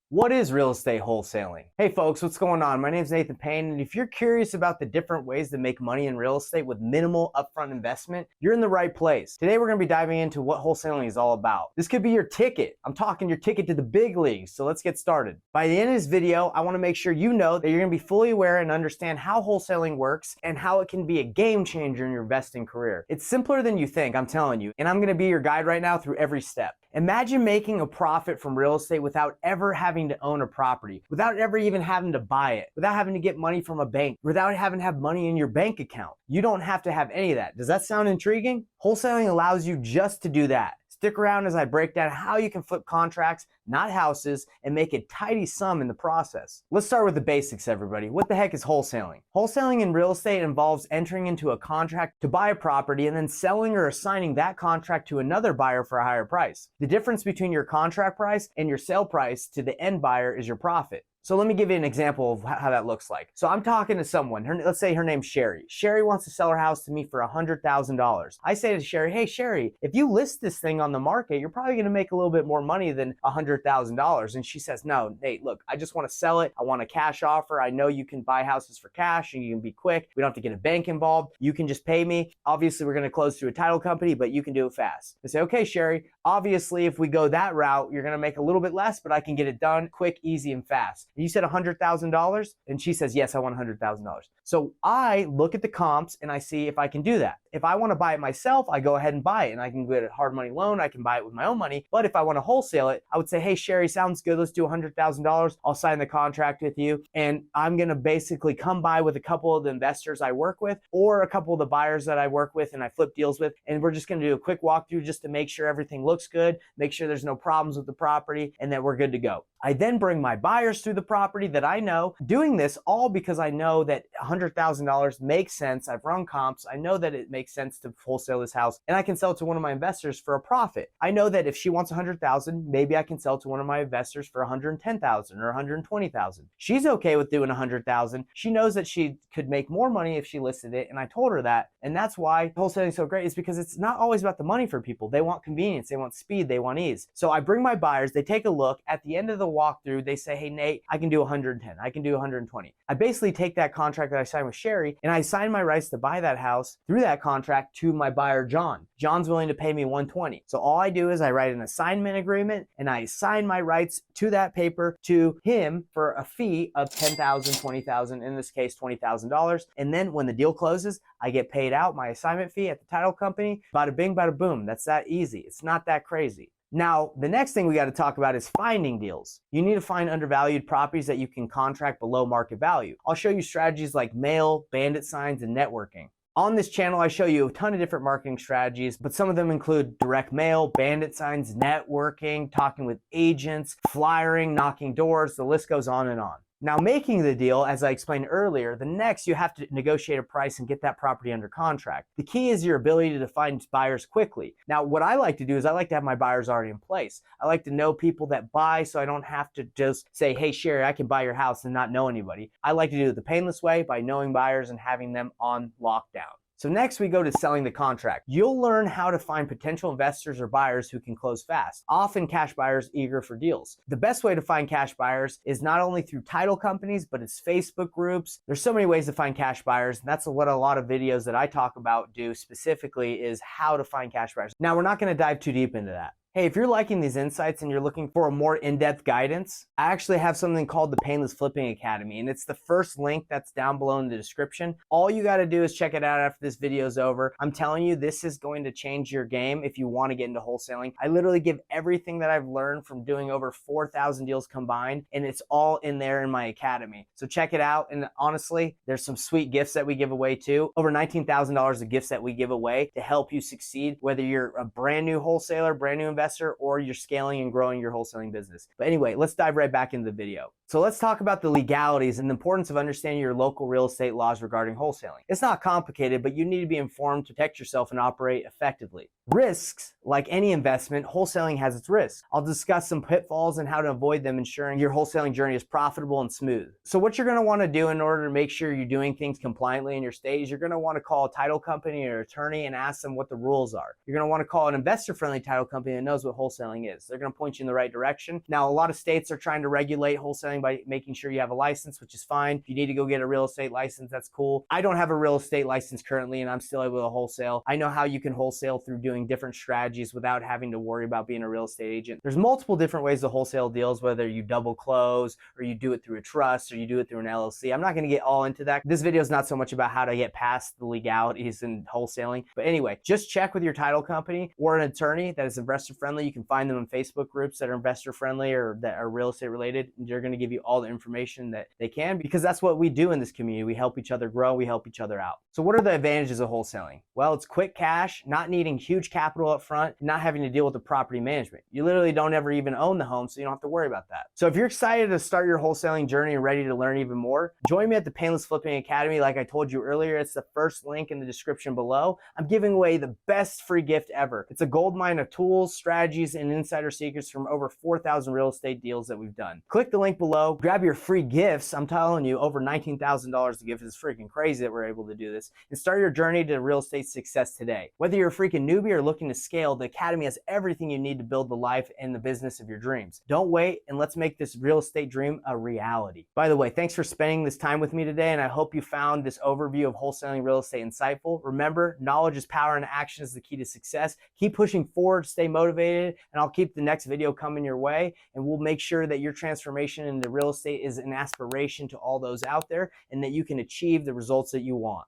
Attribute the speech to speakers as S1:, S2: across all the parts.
S1: What is real estate wholesaling? Hey folks, what's going on? My name is Nathan Payne, and if you're curious about the different ways to make money in real estate with minimal upfront investment, you're in the right place. Today we're going to be diving into what wholesaling is all about. This could be your ticket. I'm talking your ticket to the big leagues, so let's get started. By the end of this video, I want to make sure you know that you're going to be fully aware and understand how wholesaling works and how it can be a game changer in your investing career. It's simpler than you think, I'm telling you, and I'm going to be your guide right now through every step. Imagine making a profit from real estate without ever having to own a property, without ever even having to buy it, without having to get money from a bank, without having to have money in your bank account. You don't have to have any of that. Does that sound intriguing? Wholesaling allows you just to do that. Stick around as I break down how you can flip contracts, not houses, and make a tidy sum in the process. Let's start with the basics, everybody. What the heck is wholesaling? Wholesaling in real estate involves entering into a contract to buy a property and then selling or assigning that contract to another buyer for a higher price. The difference between your contract price and your sale price to the end buyer is your profit. So let me give you an example of how that looks like. So I'm talking to someone, let's say her name's Sherry. Sherry wants to sell her house to me for $100,000. I say to Sherry, hey Sherry, if you list this thing on the market, you're probably gonna make a little bit more money than $100,000. And she says, no, Nate, look, I just wanna sell it. I want a cash offer. I know you can buy houses for cash and you can be quick. We don't have to get a bank involved. You can just pay me. Obviously, we're gonna close through a title company, but you can do it fast. I say, okay, Sherry, obviously, if we go that route, you're gonna make a little bit less, but I can get it done quick, easy, and fast. And you said $100,000? And she says, yes, I want $100,000. So I look at the comps and I see if I can do that. If I want to buy it myself, I go ahead and buy it and I can get a hard money loan. I can buy it with my own money. But if I want to wholesale it, I would say, hey, Sherry, sounds good. Let's do $100,000. I'll sign the contract with you. And I'm going to basically come by with a couple of the investors I work with or a couple of the buyers that I work with and I flip deals with. And we're just going to do a quick walkthrough just to make sure everything looks good, make sure there's no problems with the property, and that we're good to go. I then bring my buyers through the property that I know, doing this all because I know that $100,000 makes sense. I've run comps. I know that it makes sense to wholesale this house and I can sell it to one of my investors for a profit. I know that if she wants $100,000, maybe I can sell to one of my investors for $110,000 or $120,000. She's okay with doing $100,000. She knows that she could make more money if she listed it, and I told her that. And that's why wholesaling is so great, is because it's not always about the money for people. They want convenience, they want speed, they want ease. So I bring my buyers, they take a look. At the end of the walkthrough, they say, hey Nate, I can do 110, I can do 120. I basically take that contract that I signed with Sherry and I assign my rights to buy that house through that contract to my buyer, John. John's willing to pay me 120. So all I do is I write an assignment agreement and I assign my rights to that paper to him for a fee of $10,000, $20,000, in this case, $20,000. And then when the deal closes, I get paid out my assignment fee at the title company. Bada bing, bada boom. That's that easy. It's not that crazy. Now, the next thing we got to talk about is finding deals. You need to find undervalued properties that you can contract below market value. I'll show you strategies like mail, bandit signs, and networking. On this channel, I show you a ton of different marketing strategies, but some of them include direct mail, bandit signs, networking, talking with agents, flyering, knocking doors, the list goes on and on. Now, making the deal, as I explained earlier, the next you have to negotiate a price and get that property under contract. The key is your ability to find buyers quickly. Now, what I like to do is I like to have my buyers already in place. I like to know people that buy so I don't have to just say, hey, Sherry, I can buy your house and not know anybody. I like to do it the painless way by knowing buyers and having them on lockdown. So next we go to selling the contract. You'll learn how to find potential investors or buyers who can close fast, often cash buyers eager for deals. The best way to find cash buyers is not only through title companies, but it's Facebook groups. There's so many ways to find cash buyers, and that's what a lot of videos that I talk about do specifically, is how to find cash buyers. Now, we're not going to dive too deep into that. Hey, if you're liking these insights and you're looking for a more in-depth guidance, I actually have something called the Painless Flipping Academy, and it's the first link that's down below in the description. All you got to do is check it out after this video is over. I'm telling you, this is going to change your game if you want to get into wholesaling. I literally give everything that I've learned from doing over 4,000 deals combined, and it's all in there in my academy. So check it out, and honestly, there's some sweet gifts that we give away too. Over $19,000 of gifts that we give away to help you succeed, whether you're a brand new wholesaler, brand new investor, or you're scaling and growing your wholesaling business. But anyway, let's dive right back into the video. So let's talk about the legalities and the importance of understanding your local real estate laws regarding wholesaling. It's not complicated, but you need to be informed to protect yourself and operate effectively. Risks, like any investment, wholesaling has its risks. I'll discuss some pitfalls and how to avoid them, ensuring your wholesaling journey is profitable and smooth. So what you're going to want to do in order to make sure you're doing things compliantly in your state is you're going to want to call a title company or attorney and ask them what the rules are. You're going to want to call an investor-friendly title company that knows knows what wholesaling is. They're going to point you in the right direction. Now, a lot of states are trying to regulate wholesaling by making sure you have a license, which is fine. If you need to go get a real estate license, that's cool. I don't have a real estate license currently, and I'm still able to wholesale. I know how you can wholesale through doing different strategies without having to worry about being a real estate agent. There's multiple different ways to wholesale deals, whether you double close or you do it through a trust or you do it through an LLC. I'm not going to get all into that. This video is not so much about how to get past the legalities in wholesaling. But anyway, just check with your title company or an attorney that is investor friendly. You can find them in Facebook groups that are investor friendly or that are real estate related. They're going to give you all the information that they can, because that's what we do in this community. We help each other grow. We help each other out. So what are the advantages of wholesaling? Well, it's quick cash, not needing huge capital up front, not having to deal with the property management. You literally don't ever even own the home, so you don't have to worry about that. So if you're excited to start your wholesaling journey and ready to learn even more, join me at the Painless Flipping Academy. Like I told you earlier, it's the first link in the description below. I'm giving away the best free gift ever. It's a gold mine of tools, strategies, and insider secrets from over 4,000 real estate deals that we've done. Click the link below, grab your free gifts. I'm telling you, over $19,000 to give is freaking crazy that we're able to do this, and start your journey to real estate success today. Whether you're a freaking newbie or looking to scale, the Academy has everything you need to build the life and the business of your dreams. Don't wait, and let's make this real estate dream a reality. By the way, thanks for spending this time with me today, and I hope you found this overview of wholesaling real estate insightful. Remember, knowledge is power and action is the key to success. Keep pushing forward, stay motivated, and I'll keep the next video coming your way, and we'll make sure that your transformation into real estate is an aspiration to all those out there and that you can achieve the results that you want.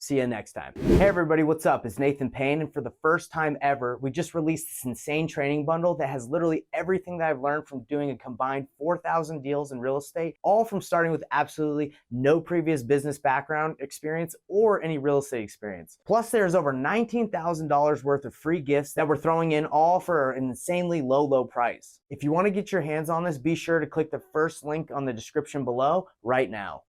S1: See you next time. Hey everybody, what's up? It's Nathan Payne, and for the first time ever, we just released this insane training bundle that has literally everything that I've learned from doing a combined 4,000 deals in real estate, all from starting with absolutely no previous business background experience or any real estate experience. Plus, there's over $19,000 worth of free gifts that we're throwing in, all for an insanely low price. If you want to get your hands on this, be sure to click the first link on the description below right now.